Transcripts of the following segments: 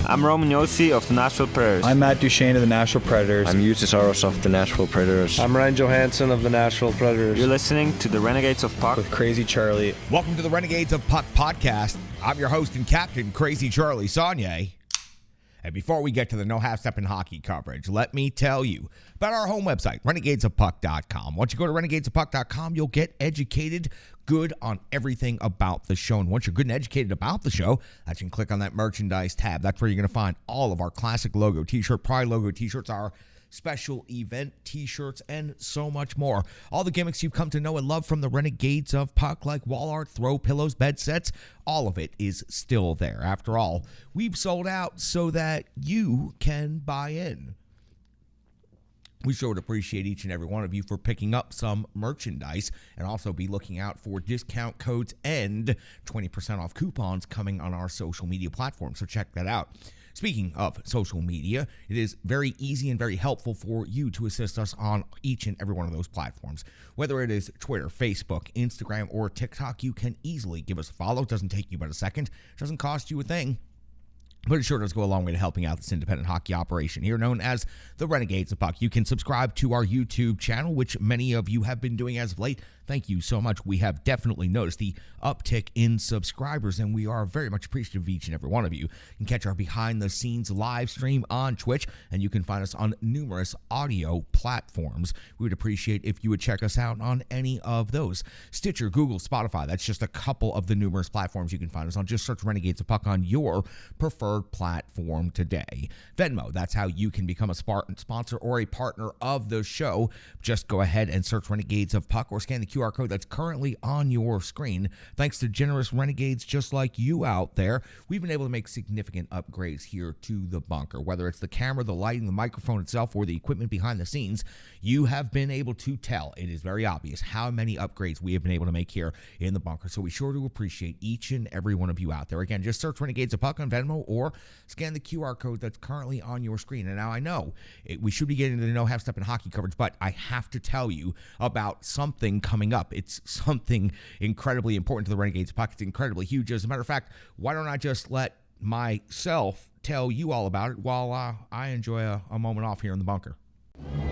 I'm Roman Yossi of the Nashville Predators. I'm Matt Duchesne of the Nashville Predators. I'm Justus Aros of the Nashville Predators. I'm Ryan Johansson of the Nashville Predators. You're listening to the Renegades of Puck with Crazy Charlie. Welcome to the Renegades of Puck podcast. I'm your host and captain, Crazy Charlie Saunier. And before we get to the No Half Step in Hockey coverage, let me tell you about our home website, renegadesofpuck.com. Once you go to renegadesofpuck.com, you'll get educated good on everything about the show. And once you're good and educated about the show, you can click on that merchandise tab. That's where you're going to find all of our classic logo t-shirt, Pride logo t-shirts, our special event t-shirts, and so much more. All the gimmicks you've come to know and love from the Renegades of Puck, like wall art, throw pillows, bed sets, all of it is still there. After all, we've sold out so that you can buy in. We sure would appreciate each and every one of you for picking up some merchandise, and also be looking out for discount codes and 20% off coupons coming on our social media platform, so check that out. Speaking of social media, it is very easy and very helpful for you to assist us on each and every one of those platforms. Whether it is Twitter, Facebook, Instagram, or TikTok, you can easily give us a follow. It doesn't take you but a second. It doesn't cost you a thing. But it sure does go a long way to helping out this independent hockey operation here, known as the Renegades of Puck. You can subscribe to our YouTube channel, which many of you have been doing as of late. Thank you so much. We have definitely noticed the uptick in subscribers, and we are very much appreciative of each and every one of you. You can catch our behind-the-scenes live stream on Twitch, and you can find us on numerous audio platforms. We would appreciate if you would check us out on any of those. Stitcher, Google, Spotify, that's just a couple of the numerous platforms you can find us on. Just search Renegades of Puck on your preferred platform today. Venmo, that's how you can become a sponsor or a partner of the show. Just go ahead and search Renegades of Puck or scan the QR code that's currently on your screen. Thanks to generous renegades just like you out there, we've been able to make significant upgrades here to the bunker. Whether it's the camera, the lighting, the microphone itself, or the equipment behind the scenes, you have been able to tell. It is very obvious how many upgrades we have been able to make here in the bunker. So we sure do appreciate each and every one of you out there. Again, just search Renegades of Puck on Venmo or scan the QR code that's currently on your screen. And now I know we should be getting to the No Half Step in Hockey coverage, but I have to tell you about something coming up. It's something incredibly important to the Renegades of Puck. It's incredibly huge. As a matter of fact, why don't I just let myself tell you all about it while I enjoy a moment off here in the bunker.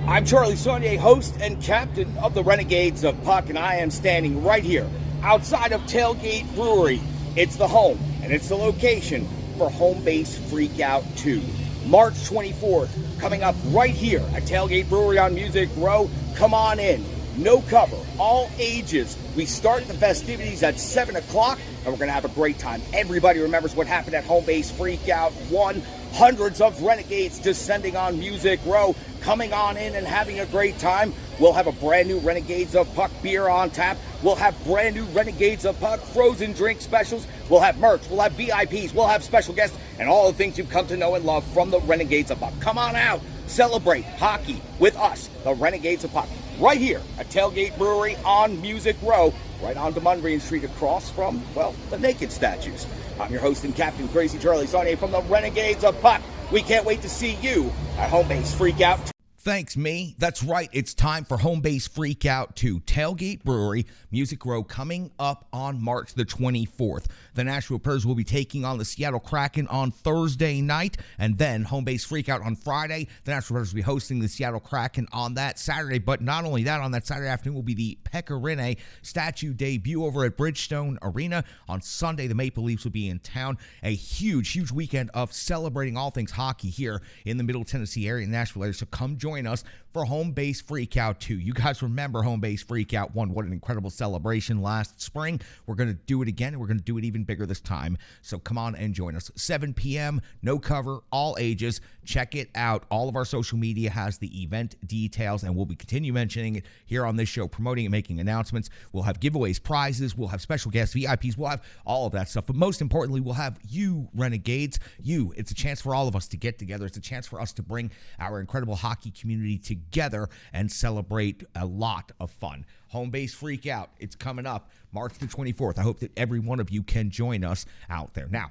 I'm Charlie Saunier, host and captain of the Renegades of Puck, and I am standing right here outside of Tailgate Brewery. It's the home, and it's the location for Home Base Freakout 2. March 24th, coming up right here at Tailgate Brewery on Music Row. Come on in. No cover, all ages. We start the festivities at 7 o'clock, and we're going to have a great time. Everybody remembers what happened at Home Base Freakout 1. Hundreds of Renegades descending on Music Row, coming on in and having a great time. We'll have a brand new Renegades of Puck beer on tap. We'll have brand new Renegades of Puck frozen drink specials. We'll have merch. We'll have VIPs. We'll have special guests and all the things you've come to know and love from the Renegades of Puck. Come on out. Celebrate hockey with us, the Renegades of Puck, right here at Tailgate Brewery on Music Row, right on Demundrian Street across from, well, the Naked statues. I'm your host and captain, Crazy Charlie Saunier from the Renegades of Puck. We can't wait to see you at Home Base Freakout. Thanks, me. That's right. It's time for Home Base Freakout 2. Tailgate Brewery, Music Row, coming up on March the 24th. The Nashville Predators will be taking on the Seattle Kraken on Thursday night, and then Home Base Freakout on Friday. The Nashville Predators will be hosting the Seattle Kraken on that Saturday, but not only that, on that Saturday afternoon will be the Pekka Rinne statue debut over at Bridgestone Arena. On Sunday, the Maple Leafs will be in town. A huge, huge weekend of celebrating all things hockey here in the Middle Tennessee area, Nashville area, so come join us for Home Base Freakout 2. You guys remember Home Base Freakout 1. What an incredible celebration last spring. We're going to do it again, and we're going to do it even bigger this time. So come on and join us. 7 p.m., no cover, all ages. Check it out. All of our social media has the event details, and we'll be continue mentioning it here on this show, promoting and making announcements. We'll have giveaways, prizes. We'll have special guests, VIPs. We'll have all of that stuff. But most importantly, we'll have you, Renegades. You. It's a chance for all of us to get together. It's a chance for us to bring our incredible hockey community together and celebrate a lot of fun. Home Base Freak Out. It's coming up March the 24th. I hope that every one of you can join us out there. Now,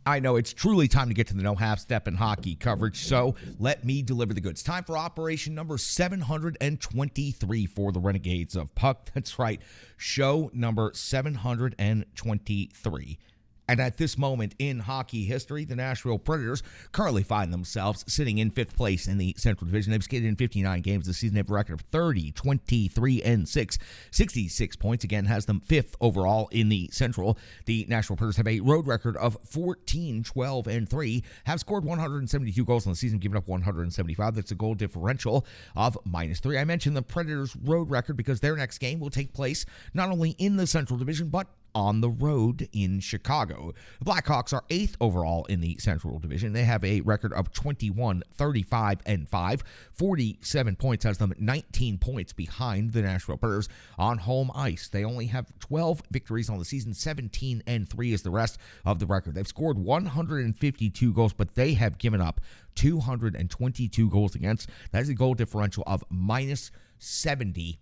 I know it's truly time to get to the No Half Step in Hockey coverage, so let me deliver the goods. Time for operation number 723 for the Renegades of Puck. That's right, show number 723. And at this moment in hockey history, the Nashville Predators currently find themselves sitting in 5th place in the Central Division. They've skated in 59 games this season. They have a record of 30, 23, and 6. 66 points, again, has them 5th overall in the Central. The Nashville Predators have a road record of 14, 12, and 3, have scored 172 goals in the season, given up 175. That's a goal differential of -3. I mentioned the Predators' road record because their next game will take place not only in the Central Division, but on the road in Chicago. The Blackhawks are 8th overall in the Central Division. They have a record of 21, 35, and 5. 47 points has them 19 points behind the Nashville Predators on home ice. They only have 12 victories on the season. 17 and 3 is the rest of the record. They've scored 152 goals, but they have given up 222 goals against. That is a goal differential of -70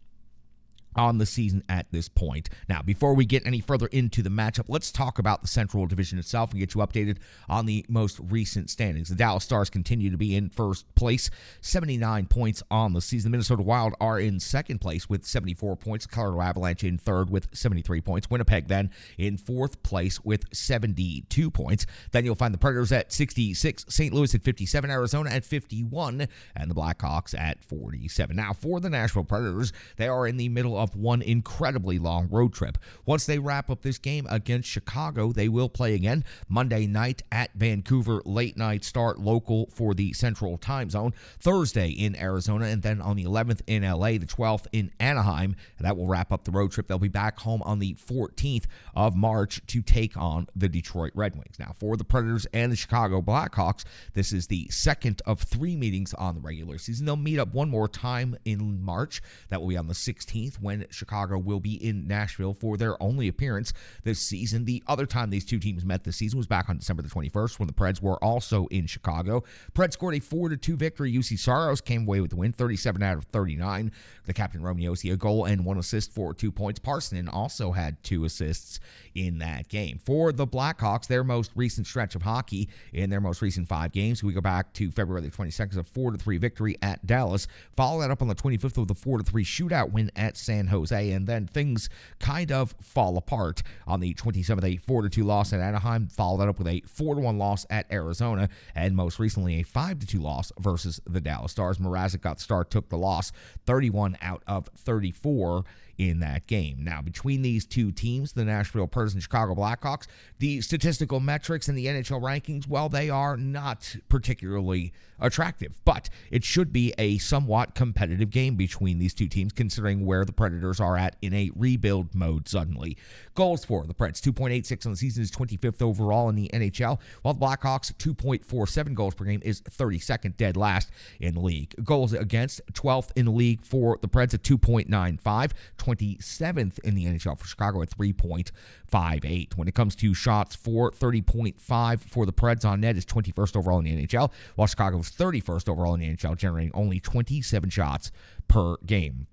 on the season at this point. Now, before we get any further into the matchup, let's talk about the Central Division itself and get you updated on the most recent standings. The Dallas Stars continue to be in first place, 79 points on the season. The Minnesota Wild are in second place with 74 points. The Colorado Avalanche in third with 73 points. Winnipeg then in fourth place with 72 points. Then you'll find the Predators at 66, St. Louis at 57, Arizona at 51, and the Blackhawks at 47. Now, for the Nashville Predators, they are in the middle of one incredibly long road trip. Once they wrap up this game against Chicago, they will play again Monday night at Vancouver, late night start local for the Central Time Zone, Thursday in Arizona, and then on the 11th in LA, the 12th in Anaheim. And that will wrap up the road trip. They'll be back home on the 14th of March to take on the Detroit Red Wings. Now, for the Predators and the Chicago Blackhawks, this is the second of 3 meetings on the regular season. They'll meet up one more time in March. That will be on the 16th when Chicago will be in Nashville for their only appearance this season. The other time these two teams met this season was back on December the 21st when the Preds were also in Chicago. Preds scored a 4-2 victory. UC Saros came away with the win, 37 out of 39. The captain, Romeo, a goal and 1 assist for 2 points. Parsonen also had 2 assists in that game. For the Blackhawks, their most recent stretch of hockey in their most recent 5 games, we go back to February the 22nd, a 4-3 victory at Dallas. Follow that up on the 25th with a 4-3 shootout win at San Jose, and then things kind of fall apart. On the 27th, a 4-2 loss at Anaheim, followed that up with a 4-1 loss at Arizona, and most recently a 5-2 loss versus the Dallas Stars. Mrazek got the start, took the loss, 31 out of 34 in that game. Now, between these two teams, the Nashville Predators and Chicago Blackhawks, the statistical metrics and the NHL rankings, well, they are not particularly attractive, but it should be a somewhat competitive game between these two teams, considering where the Predators are at in a rebuild mode suddenly. Goals for the Preds, 2.86 on the season, is 25th overall in the NHL, while the Blackhawks, 2.47 goals per game, is 32nd, dead last in the league. Goals against, 12th in the league for the Preds at 2.95, 27th in the NHL for Chicago at 3.58. When it comes to shots for, 30.5 for the Preds on net is 21st overall in the NHL, while Chicago was 31st overall in the NHL, generating only 27 shots per game.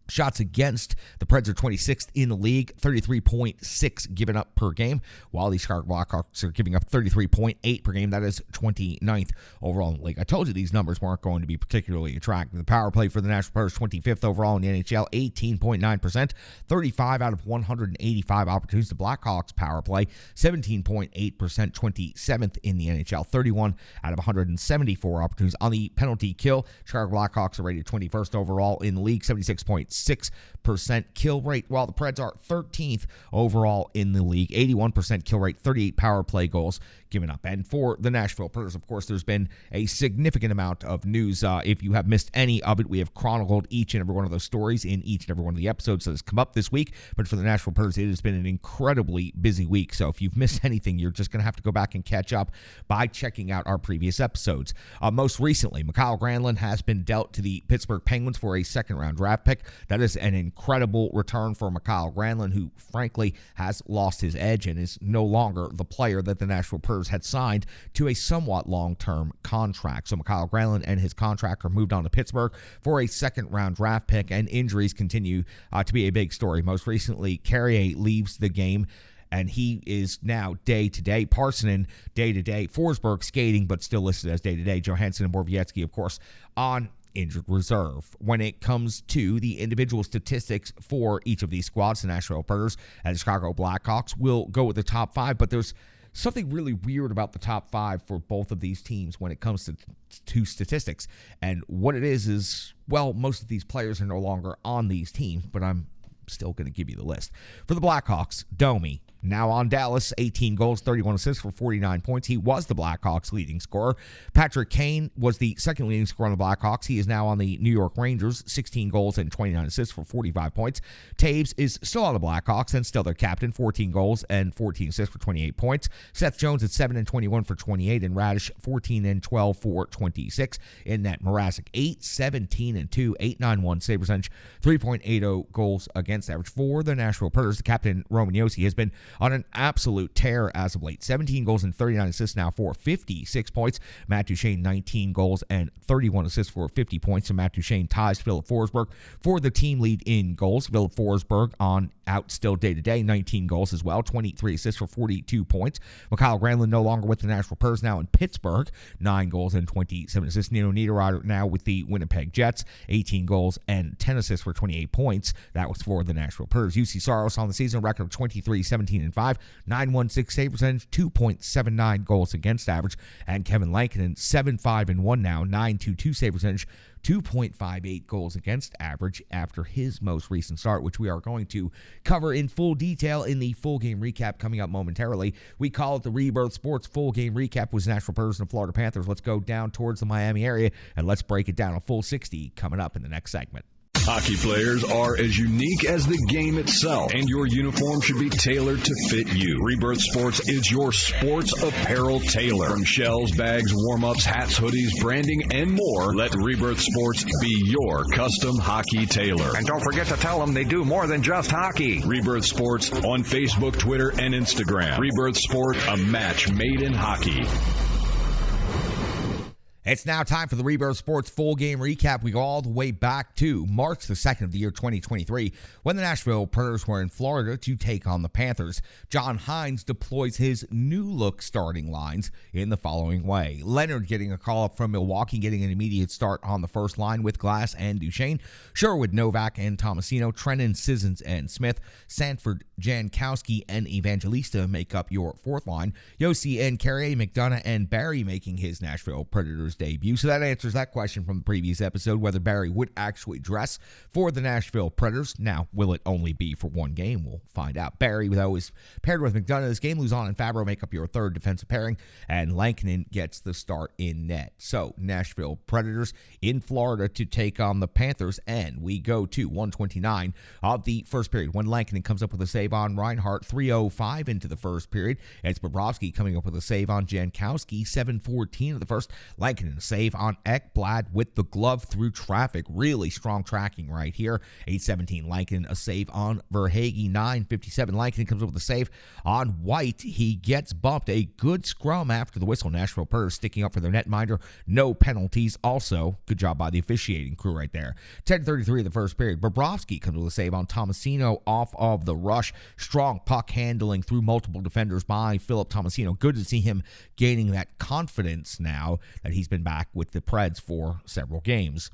Shots against, the Preds are 26th in the league, 33.6 given up per game, while the Chicago Blackhawks are giving up 33.8 per game. That is 29th overall in the league. I told you these numbers weren't going to be particularly attractive. The power play for the Nashville Predators, 25th overall in the NHL, 18.9%, 35 out of 185 opportunities. The Blackhawks power play, 17.8%, 27th in the NHL, 31 out of 174 opportunities. On the penalty kill, Chicago Blackhawks are rated 21st overall in the league, 76.6% kill rate, while the Preds are 13th overall in the league, 81% kill rate, 38 power play goals given up. And for the Nashville Predators, of course, there's been a significant amount of news. If you have missed any of it, we have chronicled each and every one of those stories in each and every one of the episodes that has come up this week. But for the Nashville Predators, it has been an incredibly busy week. So if you've missed anything, you're just going to have to go back and catch up by checking out our previous episodes. Most recently, Mikael Granlund has been dealt to the Pittsburgh Penguins for a second-round draft pick. That is an incredible return for Mikael Granlund, who frankly has lost his edge and is no longer the player that the Nashville Predators had signed to a somewhat long-term contract. So Mikael Granlund and his contract are moved on to Pittsburgh for a second-round draft pick, and injuries continue to be a big story. Most recently, Carrier leaves the game, and he is now day-to-day. Parsonen, day-to-day. Forsberg skating, but still listed as day-to-day. Johansson and Borowiecki, of course, on injured reserve. When it comes to the individual statistics for each of these squads, the Nashville Predators and the Chicago Blackhawks will go with the top 5, but there's something really weird about the top 5 for both of these teams when it comes to statistics. And what it is, well, most of these players are no longer on these teams, but I'm still going to give you the list. For the Blackhawks, Domi, now on Dallas, 18 goals, 31 assists for 49 points. He was the Blackhawks' leading scorer. Patrick Kane was the second leading scorer on the Blackhawks. He is now on the New York Rangers, 16 goals and 29 assists for 45 points. Taves is still on the Blackhawks and still their captain, 14 goals and 14 assists for 28 points. Seth Jones at 7 and 21 for 28, and Radish 14 and 12 for 26. In net, Mrazek 8, 17 and 2, 8.91 save percentage, 3.80 goals against average for the Nashville Predators. The captain, Roman Josi, has been on an absolute tear as of late. 17 goals and 39 assists now for 56 points. Matt Duchene, 19 goals and 31 assists for 50 points. And Matt Duchene ties Philip Forsberg for the team lead in goals. Philip Forsberg on out still day-to-day, 19 goals as well, 23 assists for 42 points. Mikhail Granlund no longer with the Nashville Predators, now in Pittsburgh, 9 goals and 27 assists. Nino Niederreiter now with the Winnipeg Jets, 18 goals and 10 assists for 28 points. That was for the Nashville Predators. UC Saros on the season, record of 23, 17, and 5, 9.16 save percentage, 2.79 goals against average. And Kevin Lankinen, 7-5 and 1 now, 9.22 save percentage, 2.58 goals against average after his most recent start, which we are going to cover in full detail in the full game recap coming up momentarily. We call it the Rebirth Sports Full Game Recap with Nashville Predators and Florida Panthers. Let's go down towards the Miami area and let's break it down. A full 60 coming up in the next segment. Hockey players are as unique as the game itself, and your uniform should be tailored to fit you. Rebirth Sports is your sports apparel tailor. From shells, bags, warm-ups, hats, hoodies, branding, and more, let Rebirth Sports be your custom hockey tailor. And don't forget to tell them they do more than just hockey. Rebirth Sports on Facebook, Twitter, and Instagram. Rebirth Sport, a match made in hockey. It's now time for the Rebirth Sports Full Game Recap. We go all the way back to March the 2nd of the year 2023 when the Nashville Predators were in Florida to take on the Panthers. John Hines deploys his new-look starting lines in the following way. Leonard getting a call-up from Milwaukee, getting an immediate start on the first line with Glass and Duchene. Sherwood, Novak, and Tomasino. Trennan, Sissons, and Smith. Sanford, Jankowski, and Evangelista make up your fourth line. Josi and Carrier, McDonough, and Barry making his Nashville Predators debut. So that answers that question from the previous episode, whether Barry would actually dress for the Nashville Predators. Now, will it only be for one game? We'll find out. Barry, though, is paired with McDonough this game. Luzon and Fabro make up your third defensive pairing, and Lankinen gets the start in net. So, Nashville Predators in Florida to take on the Panthers, and we go to 129 of the first period when Lankinen comes up with a save on Reinhart. 3:05 into the first period. It's Bobrovsky coming up with a save on Jankowski. 7:14 of the first. Lankinen a save on Ekblad with the glove through traffic. Really strong tracking right here. 8:17 Lankinen a save on Verhaeghe. 9:57 Lankinen comes up with a save on White. He gets bumped. A good scrum after the whistle. Nashville Predators sticking up for their netminder. No penalties. Also, good job by the officiating crew right there. 10:33 of the first period. Bobrovsky comes with a save on Tomasino off of the rush. Strong puck handling through multiple defenders by Philip Tomasino. Good to see him gaining that confidence now that he's been back with the Preds for several games.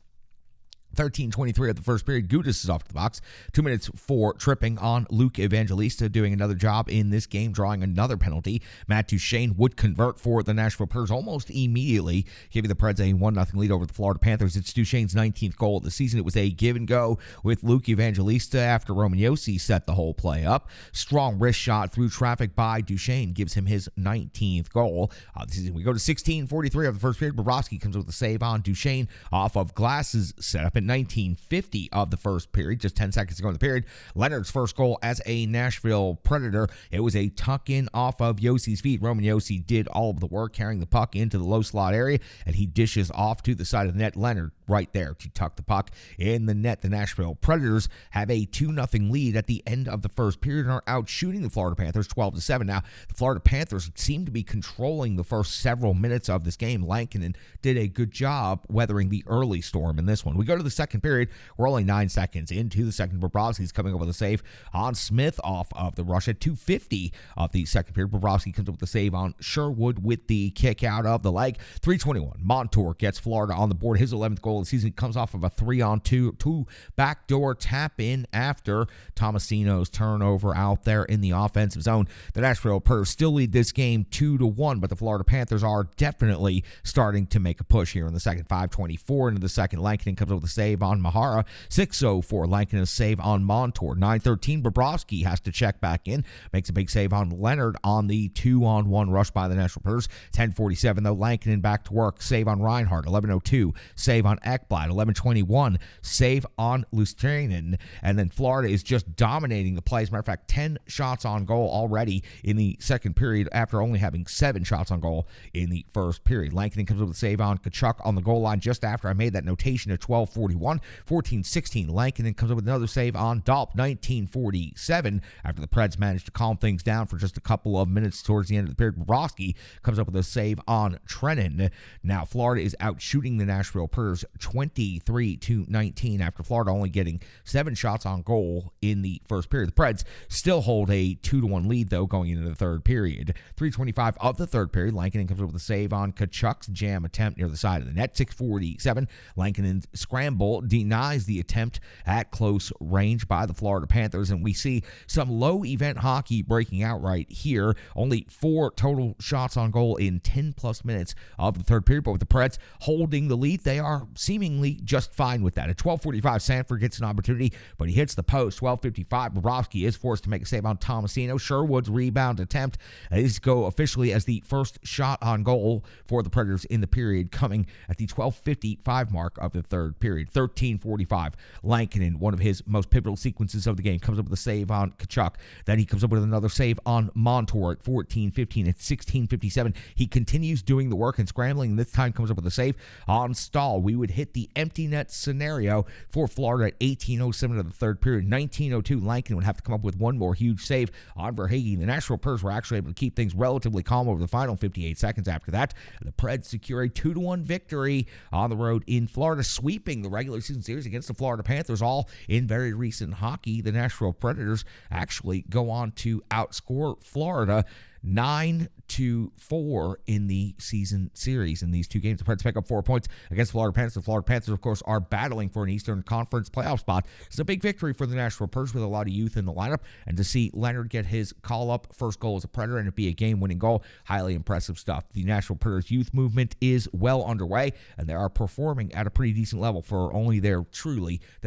13:23 of the first period. Gudas is off the box. 2 minutes for tripping on Luke Evangelista, doing another job in this game, drawing another penalty. Matt Duchene would convert for the Nashville Predators almost immediately, giving the Preds a 1-0 lead over the Florida Panthers. It's Duchene's 19th goal of the season. It was a give and go with Luke Evangelista after Roman Josi set the whole play up. Strong wrist shot through traffic by Duchene gives him his 19th goal of the season. We go to 16:43 of the first period. Bobrovsky comes with a save on Duchene off of Glass's setup. 19:50 of the first period, just 10 seconds to go in the period. Leonard's first goal as a Nashville Predator. It was a tuck-in off of Yosi's feet. Roman Josi did all of the work, carrying the puck into the low slot area, and he dishes off to the side of the net. Leonard right there to tuck the puck in the net. The Nashville Predators have a 2-0 lead at the end of the first period and are out shooting the Florida Panthers 12-7. Now, the Florida Panthers seem to be controlling the first several minutes of this game. Lankinen did a good job weathering the early storm in this one. We go to the second period. We're only 9 seconds into the second. Bobrovsky's coming up with a save on Smith off of the rush at 2:50 of the second period. Bobrovsky comes up with a save on Sherwood with the kick out of the leg. 3:21. Montour gets Florida on the board. His 11th goal goal of the season. He comes off of a 3-on-2 backdoor tap in after Tomasino's turnover out there in the offensive zone. The Nashville Predators still lead this game 2-1, but the Florida Panthers are definitely starting to make a push here in the second. 5:24 into the second. Lankinen comes up with a save on Mahara. 6:04. Lankinen save on Montour. 9:13. Bobrovsky has to check back in. Makes a big save on Leonard on the 2-on-1 rush by the Nashville Predators. 10:47 though. Lankinen back to work. Save on Reinhardt. 11:02. Save on Ekblad. 11:21. Save on Lustainen. And then Florida is just dominating the play. As a matter of fact, 10 shots on goal already in the second period after only having 7 shots on goal in the first period. Lankinen comes up with a save on Tkachuk on the goal line just after I made that notation at 12:41. 14:16. Lankinen comes up with another save on Dolp. 19:47 after the Preds managed to calm things down for just a couple of minutes towards the end of the period. Bobrovsky comes up with a save on Trenin. Now Florida is out shooting the Nashville Predators 23-19 after Florida only getting 7 shots on goal in the first period. The Preds still hold a 2-1 lead though going into the third period. 3:25 of the third period. Lankinen comes up with a save on Tkachuk's jam attempt near the side of the net. 6:47. Lankinen's scramble denies the attempt at close range by the Florida Panthers, and we see some low-event hockey breaking out right here. Only 4 total shots on goal in 10-plus minutes of the third period, but with the Preds holding the lead, they are seemingly just fine with that. At 12:45, Sanford gets an opportunity, but he hits the post. 12:55, Bobrovsky is forced to make a save on Tomasino. Sherwood's rebound attempt is go officially as the first shot on goal for the Predators in the period, coming at the 12:55 mark of the third period. 13:45, Lankinen, one of his most pivotal sequences of the game, comes up with a save on Tkachuk. Then he comes up with another save on Montour at 14:15. At 16:57, he continues doing the work and scrambling, and this time comes up with a save on Stahl. We would hit the empty net scenario for Florida at 18:07 of the third period. 19:02, Lankinen would have to come up with one more huge save on Verhaeghe. The Nashville Predators were actually able to keep things relatively calm over the final 58 seconds after that. The Preds secure a 2-1 victory on the road in Florida, sweeping the regular season series against the Florida Panthers, all in very recent hockey. The Nashville Predators actually go on to outscore Florida 9-4 in the season series in these 2 games. The Preds pick up 4 points against the Florida Panthers. The Florida Panthers, of course, are battling for an Eastern Conference playoff spot. It's a big victory for the Nashville Predators with a lot of youth in the lineup, and to see Leonard get his call-up first goal as a Predator and it be a game-winning goal, highly impressive stuff. The Nashville Predators youth movement is well underway, and they are performing at a pretty decent level for only their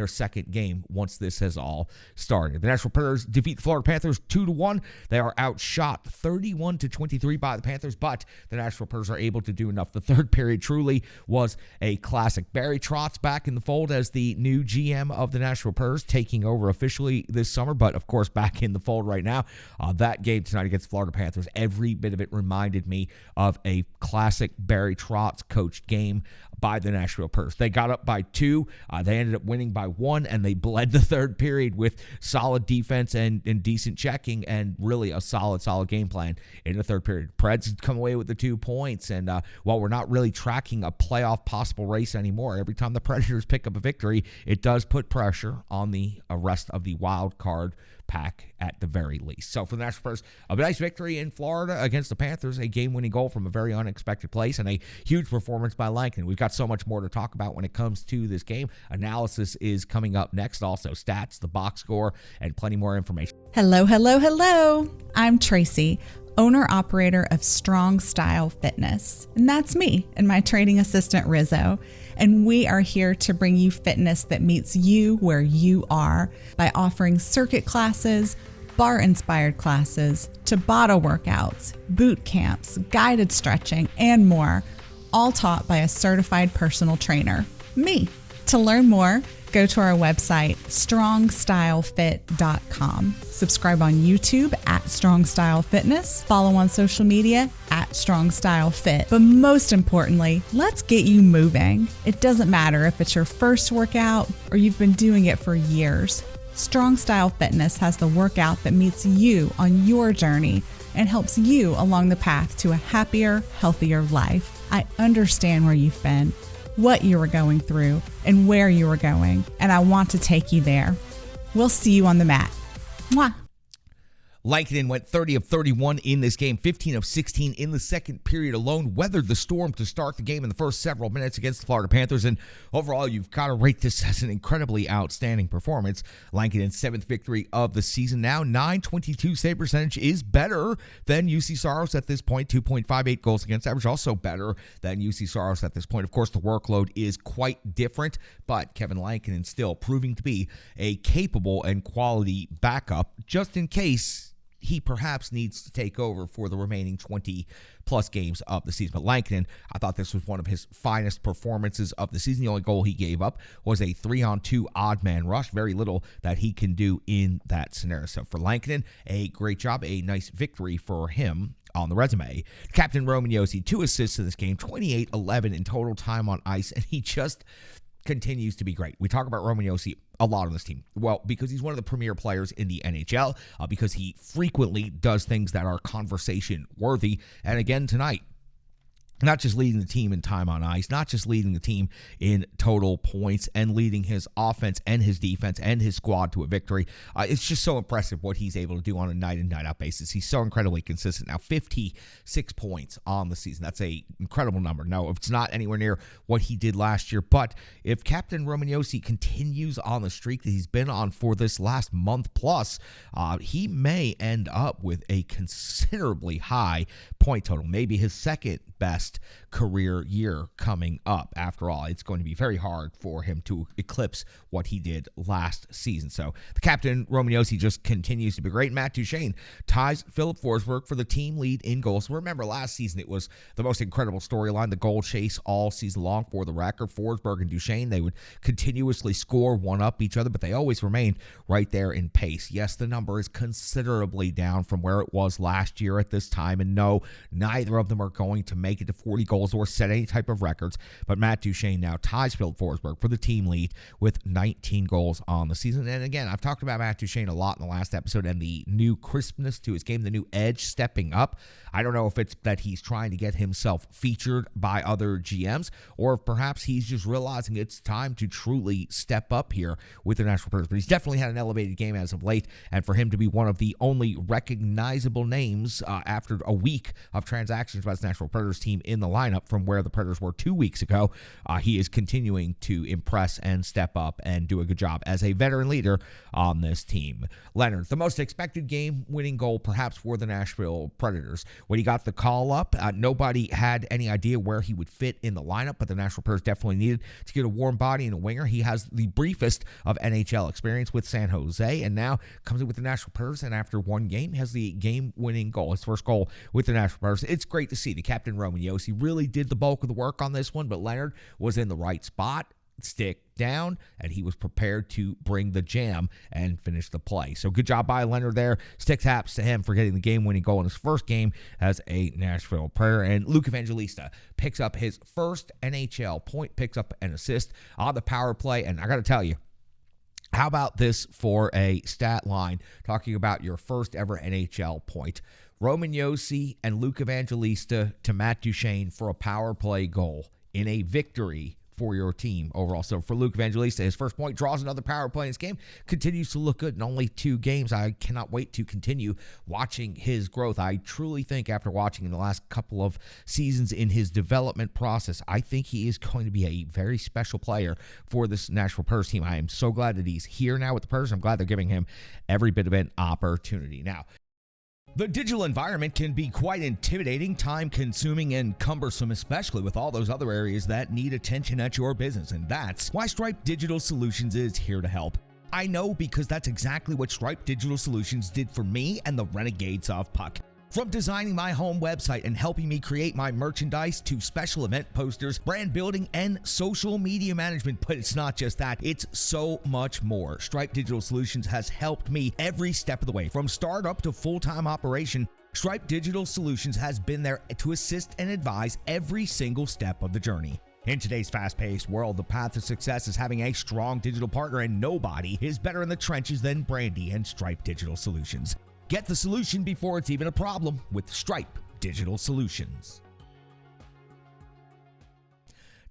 second game once this has all started. The Nashville Predators defeat the Florida Panthers 2-1. They are outshot 31-23 by the Panthers, but the Nashville Predators are able to do enough. The third period truly was a classic. Barry Trotz back in the fold as the new GM of the Nashville Predators, taking over officially this summer, but of course back in the fold right now. That game tonight against the Florida Panthers, every bit of it reminded me of a classic Barry Trotz coached game by the Nashville Predators. They got up by 2. They ended up winning by 1, and they bled the third period with solid defense and decent checking and really a solid game plan in the third period. Preds come away with the 2 points, and while we're not really tracking a playoff possible race anymore, every time the Predators pick up a victory, it does put pressure on the rest of the wild card pack at the very least. So for the Nashville Predators, a nice victory in Florida against the Panthers, a game-winning goal from a very unexpected place, and a huge performance by Lankinen. We've got so much more to talk about when it comes to this game. Analysis is coming up next, also stats, the box score, and plenty more information. Hello. I'm Tracy, owner-operator of Strong Style Fitness. And that's me and my training assistant, Rizzo. And we are here to bring you fitness that meets you where you are by offering circuit classes, bar-inspired classes, Tabata workouts, boot camps, guided stretching, and more, all taught by a certified personal trainer, me. To learn more, go to our website, strongstylefit.com. Subscribe on YouTube at Strong Style Fitness. Follow on social media at Strong Style Fit. But most importantly, let's get you moving. It doesn't matter if it's your first workout or you've been doing it for years. Strong Style Fitness has the workout that meets you on your journey and helps you along the path to a happier, healthier life. I understand where you've been, what you were going through, and where you were going, and I want to take you there. We'll see you on the mat. Mwah. Lankinen went 30 of 31 in this game, 15 of 16 in the second period alone, weathered the storm to start the game in the first several minutes against the Florida Panthers, and overall, you've got to rate this as an incredibly outstanding performance. Lankinen's 7th victory of the season now, .922 save percentage is better than UC Saros at this point, 2.58 goals against average, also better than UC Saros at this point. Of course, the workload is quite different, but Kevin Lankinen still proving to be a capable and quality backup, just in case he perhaps needs to take over for the remaining 20-plus games of the season. But Lankinen, I thought this was one of his finest performances of the season. The only goal he gave up was a 3-on-2 odd man rush. Very little that he can do in that scenario. So for Lankinen, a great job, a nice victory for him on the resume. Captain Roman Josi, 2 assists in this game, 28-11 in total time on ice, and he just continues to be great. We talk about Roman Josi a lot on this team. Well, because he's one of the premier players in the NHL, because he frequently does things that are conversation worthy. And again tonight, not just leading the team in time on ice, not just leading the team in total points and leading his offense and his defense and his squad to a victory. It's just so impressive what he's able to do on a night in, night out basis. He's so incredibly consistent. Now, 56 points on the season. That's an incredible number. No, it's not anywhere near what he did last year, but if Captain Roman Josi continues on the streak that he's been on for this last month plus, he may end up with a considerably high point total, maybe his second best career year coming up. After all, it's going to be very hard for him to eclipse what he did last season. So the captain, Roman Josi, just continues to be great. Matt Duchene ties Philip Forsberg for the team lead in goals. Remember, last season it was the most incredible storyline, the goal chase all season long for the record. Forsberg and Duchene, they would continuously score one up each other, but they always remained right there in pace. Yes, the number is considerably down from where it was last year at this time, and no, neither of them are going to make it to 40 goals or set any type of records, but Matt Duchene now ties Philip Forsberg for the team lead with 19 goals on the season. And again, I've talked about Matt Duchene a lot in the last episode and the new crispness to his game, the new edge stepping up. I don't know if it's that he's trying to get himself featured by other GMs, or if perhaps he's just realizing it's time to truly step up here with the Nashville Predators. But he's definitely had an elevated game as of late, and for him to be one of the only recognizable names after a week of transactions by the Nashville Predators team in the lineup from where the Predators were 2 weeks ago, he is continuing to impress and step up and do a good job as a veteran leader on this team. Leonard, the most expected game-winning goal perhaps for the Nashville Predators. When he got the call up, nobody had any idea where he would fit in the lineup, but the Nashville Predators definitely needed to get a warm body and a winger. He has the briefest of NHL experience with San Jose, and now comes in with the Nashville Predators, and after one game, has the game-winning goal, his first goal with the Nashville Predators. It's great to see. The captain, Roman Josi, really did the bulk of the work on this one, but Leonard was in the right spot, stick down, and he was prepared to bring the jam and finish the play. So good job by Leonard there. Stick taps to him for getting the game-winning goal in his first game as a Nashville Predator. And Luke Evangelista picks up his first NHL point, picks up an assist on the power play, and I got to tell you, how about this for a stat line, talking about your first ever NHL point? Roman Josi and Luke Evangelista to Matt Duchene for a power play goal in a victory for your team overall. So for Luke Evangelista, his first point, draws another power play in his game, continues to look good in only 2 games. I cannot wait to continue watching his growth. I truly think after watching in the last couple of seasons in his development process, I think he is going to be a very special player for this Nashville Predators team. I am so glad that he's here now with the Predators. I'm glad they're giving him every bit of an opportunity. Now, the digital environment can be quite intimidating, time-consuming, and cumbersome, especially with all those other areas that need attention at your business, and that's why Stripe Digital Solutions is here to help. I know, because that's exactly what Stripe Digital Solutions did for me and the Renegades of Puck. From designing my home website and helping me create my merchandise to special event posters, brand building, and social media management. But it's not just that, it's so much more. Stripe Digital Solutions has helped me every step of the way. From startup to full-time operation, Stripe Digital Solutions has been there to assist and advise every single step of the journey. In today's fast-paced world, the path to success is having a strong digital partner, and nobody is better in the trenches than Brandy and Stripe Digital Solutions. Get the solution before it's even a problem with Stripe Digital Solutions.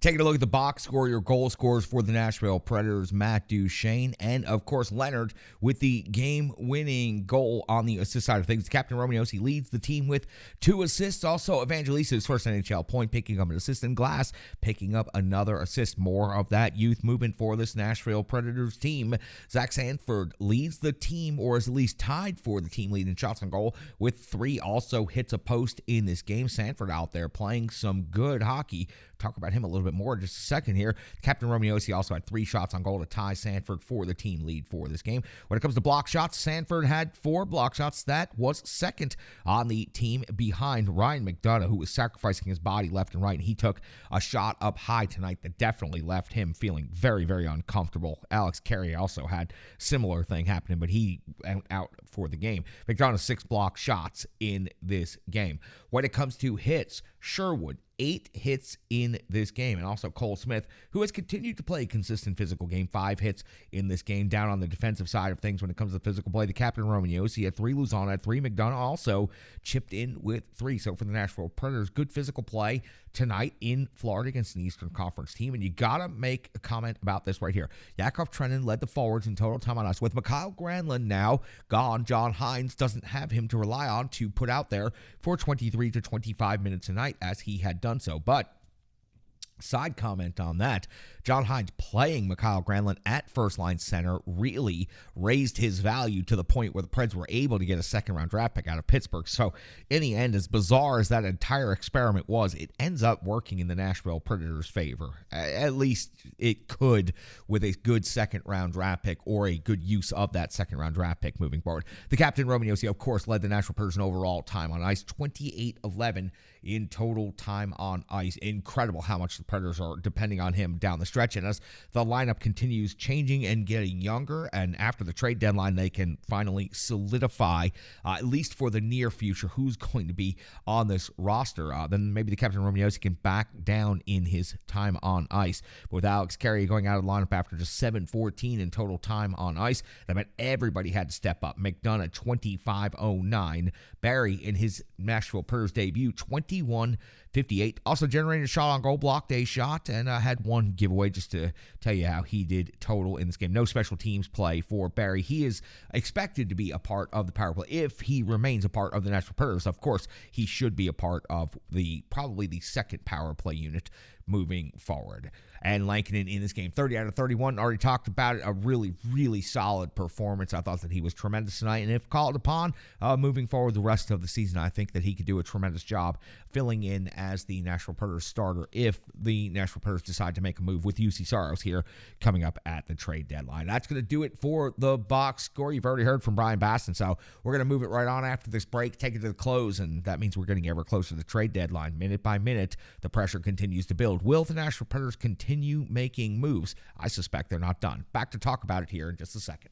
Taking a look at the box score, your goal scorers for the Nashville Predators, Matt Duchene, and of course Leonard with the game-winning goal on the assist side of things. Captain Romeo leads the team with 2 assists. Also, Evangelista's first NHL point, picking up an assist, and Glass picking up another assist. More of that youth movement for this Nashville Predators team. Zach Sanford leads the team, or is at least tied for the team lead in shots on goal with 3. Also hits a post in this game. Sanford out there playing some good hockey. Talk about him a little bit more in just a second here. Captain Romeo also had 3 shots on goal to tie Sanford for the team lead for this game. When it comes to block shots, Sanford had 4 block shots. That was second on the team behind Ryan McDonough, who was sacrificing his body left and right. And he took a shot up high tonight that definitely left him feeling very, very uncomfortable. Alex Carey also had similar thing happening, but he went out for the game. McDonough 6 block shots in this game. When it comes to hits, Sherwood 8 hits in this game. And also Cole Smith, who has continued to play a consistent physical game, 5 hits in this game. Down on the defensive side of things when it comes to physical play, the Captain Romeo had 3, Luzon had 3, McDonough also chipped in with 3. So for the Nashville Predators, good physical play tonight in Florida against an Eastern Conference team. And you got to make a comment about this right here. Yakov Trenin led the forwards in total time on ice. With Mikhail Granlund now gone, John Hines doesn't have him to rely on to put out there for 23 to 25 minutes a night as he had done so. But side comment on that, John Hines playing Mikhail Granlund at first-line center really raised his value to the point where the Preds were able to get a second-round draft pick out of Pittsburgh. So in the end, as bizarre as that entire experiment was, it ends up working in the Nashville Predators' favor. At least it could with a good second-round draft pick or a good use of that second-round draft pick moving forward. The Captain Romeo, of course, led the Nashville Predators in overall time on ice, 28-11 in total time on ice. Incredible how much the Predators are depending on him down the stretch. And as the lineup continues changing and getting younger, and after the trade deadline, they can finally solidify, at least for the near future, who's going to be on this roster. Then maybe the Captain Romeo can back down in his time on ice. But with Alex Carey going out of the lineup after just 7:14 in total time on ice, that meant everybody had to step up. McDonough, 25:09. Barry, in his Nashville Predators debut, 21:58. Also generated a shot on goal, blocked a shot, and had 1 giveaway, just to tell you how he did total in this game. No special teams play for Barry. He is expected to be a part of the power play. If he remains a part of the Nashville Predators, of course, he should be a part of probably the second power play unit moving forward. And Lankinen in this game, 30 out of 31. Already talked about it. A really, really solid performance. I thought that he was tremendous tonight. And if called upon moving forward the rest of the season, I think that he could do a tremendous job filling in as the Nashville Predators starter if the Nashville Predators decide to make a move with UC Saros here coming up at the trade deadline. That's going to do it for the box score. You've already heard from Brian Baston, so we're going to move it right on after this break, take it to the close, and that means we're getting ever closer to the trade deadline. Minute by minute, the pressure continues to build. Will the Nashville Predators continue making moves? I suspect they're not done. Back to talk about it here in just a second.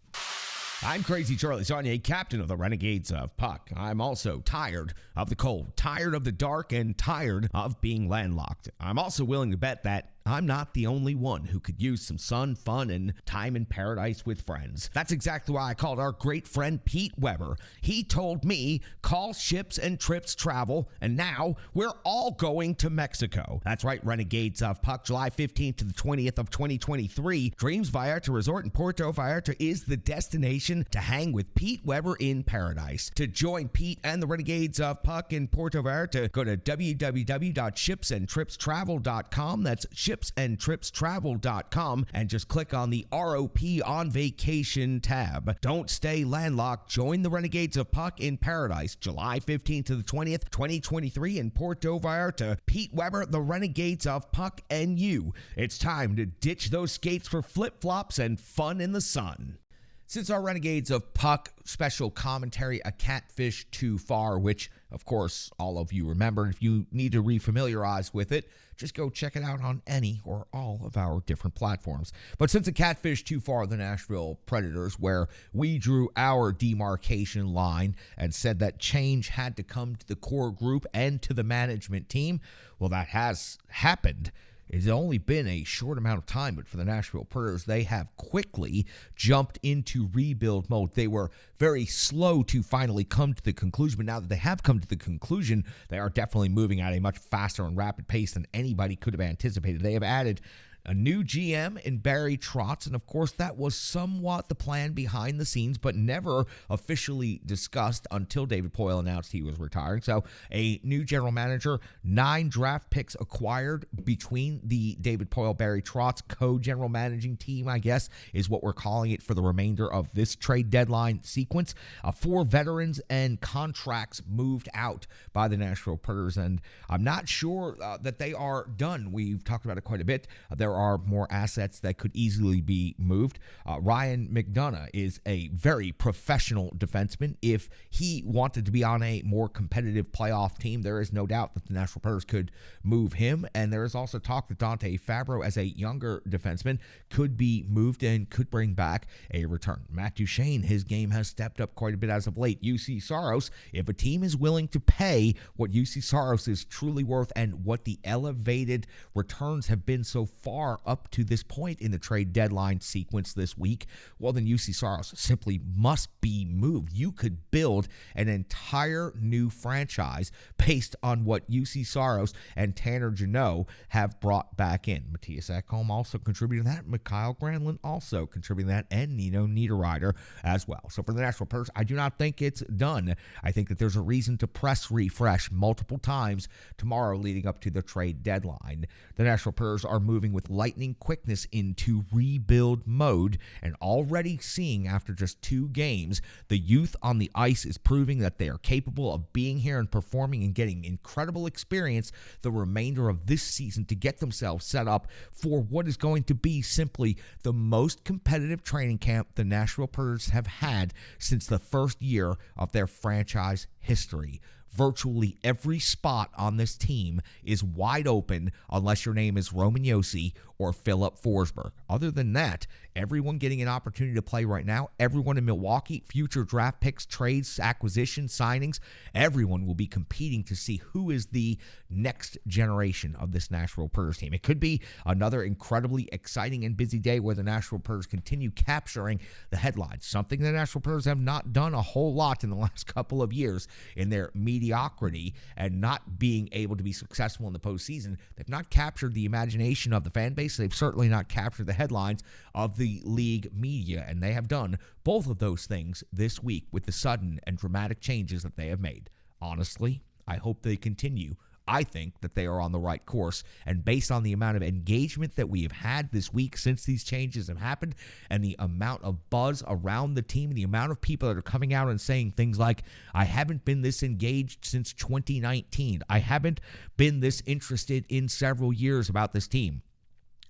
I'm Crazy Charlie Saunier, captain of the Renegades of Puck. I'm also tired of the cold, tired of the dark, and tired of being landlocked. I'm also willing to bet that I'm not the only one who could use some sun, fun, and time in paradise with friends. That's exactly why I called our great friend Pete Weber. He told me, call Ships and Trips Travel, and now we're all going to Mexico. That's right, Renegades of Puck, July 15th to the 20th of 2023. Dreams Vallarta Resort in Puerto Vallarta is the destination to hang with Pete Weber in paradise. To join Pete and the Renegades of Puck in Puerto Vallarta, go to www.shipsandtripstravel.com. That's shipsandtripstravel.com, and just click on the ROP on vacation tab. Don't stay landlocked. Join the Renegades of Puck in paradise, July 15th to the 20th, 2023 in Puerto Vallarta. Pete Weber, the Renegades of Puck, and you. It's time to ditch those skates for flip-flops and fun in the sun. Since our Renegades of Puck special commentary, A Catfish Too Far, which, of course, all of you remember. If you need to refamiliarize with it, just go check it out on any or all of our different platforms. But since A Catfish Too Far, the Nashville Predators, where we drew our demarcation line and said that change had to come to the core group and to the management team, well, that has happened. it's only been a short amount of time, but for the Nashville Predators, they have quickly jumped into rebuild mode. They were very slow to finally come to the conclusion, but now that they have come to the conclusion, they are definitely moving at a much faster and rapid pace than anybody could have anticipated. They have added a new GM in Barry Trotz, and of course that was somewhat the plan behind the scenes, but never officially discussed until David Poile announced he was retiring. So a new general manager, 9 draft picks acquired between the David Poile, Barry Trotz co-general managing team, I guess, is what we're calling it for the remainder of this trade deadline sequence. 4 veterans and contracts moved out by the Nashville Predators, and I'm not sure that they are done. We've talked about it quite a bit. There are more assets that could easily be moved. Ryan McDonough is a very professional defenseman. If he wanted to be on a more competitive playoff team, there is no doubt that the Nashville Predators could move him. And there is also talk that Dante Fabro, as a younger defenseman, could be moved and could bring back a return. Matt Duchene, his game has stepped up quite a bit as of late. UC Saros, if a team is willing to pay what UC Saros is truly worth and what the elevated returns have been so far up to this point in the trade deadline sequence this week, well, then UC Saros simply must be moved. You could build an entire new franchise based on what UC Saros and Tanner Jeannot have brought back in. Matthias Ekholm also contributing that. Mikhail Granlund also contributing that, and Nino Niederreiter as well. So for the Nashville Predators, I do not think it's done. I think that there's a reason to press refresh multiple times tomorrow leading up to the trade deadline. The Nashville Predators are moving with lightning quickness into rebuild mode, and already seeing after just 2 games, the youth on the ice is proving that they are capable of being here and performing and getting incredible experience the remainder of this season to get themselves set up for what is going to be simply the most competitive training camp the Nashville Predators have had since the first year of their franchise history. Virtually every spot on this team is wide open unless your name is Roman Josi or Philip Forsberg. Other than that, everyone getting an opportunity to play right now, everyone in Milwaukee, future draft picks, trades, acquisitions, signings, everyone will be competing to see who is the next generation of this Nashville Predators team. It could be another incredibly exciting and busy day where the Nashville Predators continue capturing the headlines, something the Nashville Predators have not done a whole lot in the last couple of years in their mediocrity and not being able to be successful in the postseason. They've not captured the imagination of the fan base. They've certainly not captured the headlines of the league media, and they have done both of those things this week with the sudden and dramatic changes that they have made. Honestly, I hope they continue. I think that they are on the right course, and based on the amount of engagement that we have had this week since these changes have happened, and the amount of buzz around the team, the amount of people that are coming out and saying things like, I haven't been this engaged since 2019. I haven't been this interested in several years about this team.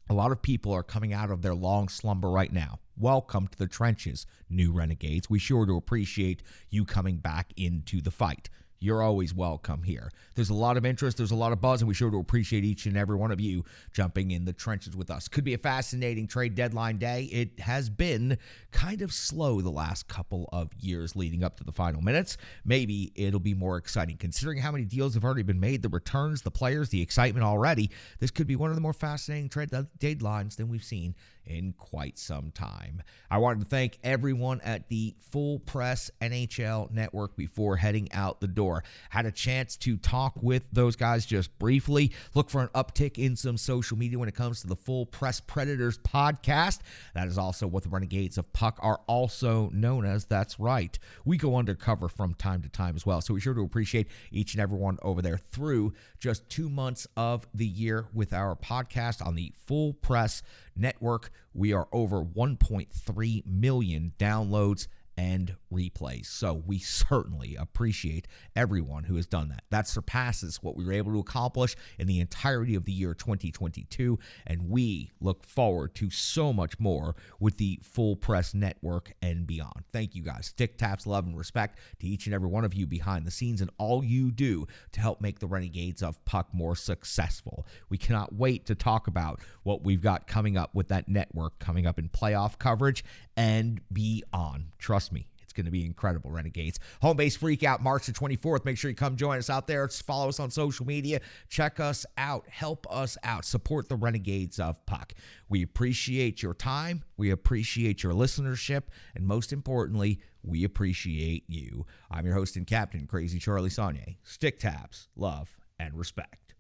A lot of people are coming out of their long slumber right now. Welcome to the trenches, new Renegades. We sure do appreciate you coming back into the fight. You're always welcome here. There's a lot of interest, there's a lot of buzz, and we sure do appreciate each and every one of you jumping in the trenches with us. Could be a fascinating trade deadline day. It has been kind of slow the last couple of years leading up to the final minutes. Maybe it'll be more exciting. Considering how many deals have already been made, the returns, the players, the excitement already, this could be one of the more fascinating trade deadlines than we've seen in quite some time. I wanted to thank everyone at the Full Press NHL Network before heading out the door. Had a chance to talk with those guys just briefly. Look for an uptick in some social media when it comes to the Full Press Predators podcast. That is also what the Renegades of Puck are also known as. That's right. We go undercover from time to time as well. So we sure do appreciate each and everyone over there through just 2 months of the year with our podcast on the Full Press Network. We are over 1.3 million downloads and replays. So we certainly appreciate everyone who has done that. That surpasses what we were able to accomplish in the entirety of the year 2022, and we look forward to so much more with the Full Press Network and beyond. Thank you guys. Stick taps, love, and respect to each and every one of you behind the scenes and all you do to help make the Renegades of Puck more successful. We cannot wait to talk about what we've got coming up with that network coming up in playoff coverage and beyond. Trust me, it's going to be incredible, Renegades. Home Base Freakout, March the 24th. Make sure you come join us out there. Follow us on social media. Check us out. Help us out. Support the Renegades of Puck. We appreciate your time. We appreciate your listenership. And most importantly, we appreciate you. I'm your host and captain, Crazy Charlie Saunier. Stick taps, love, and respect.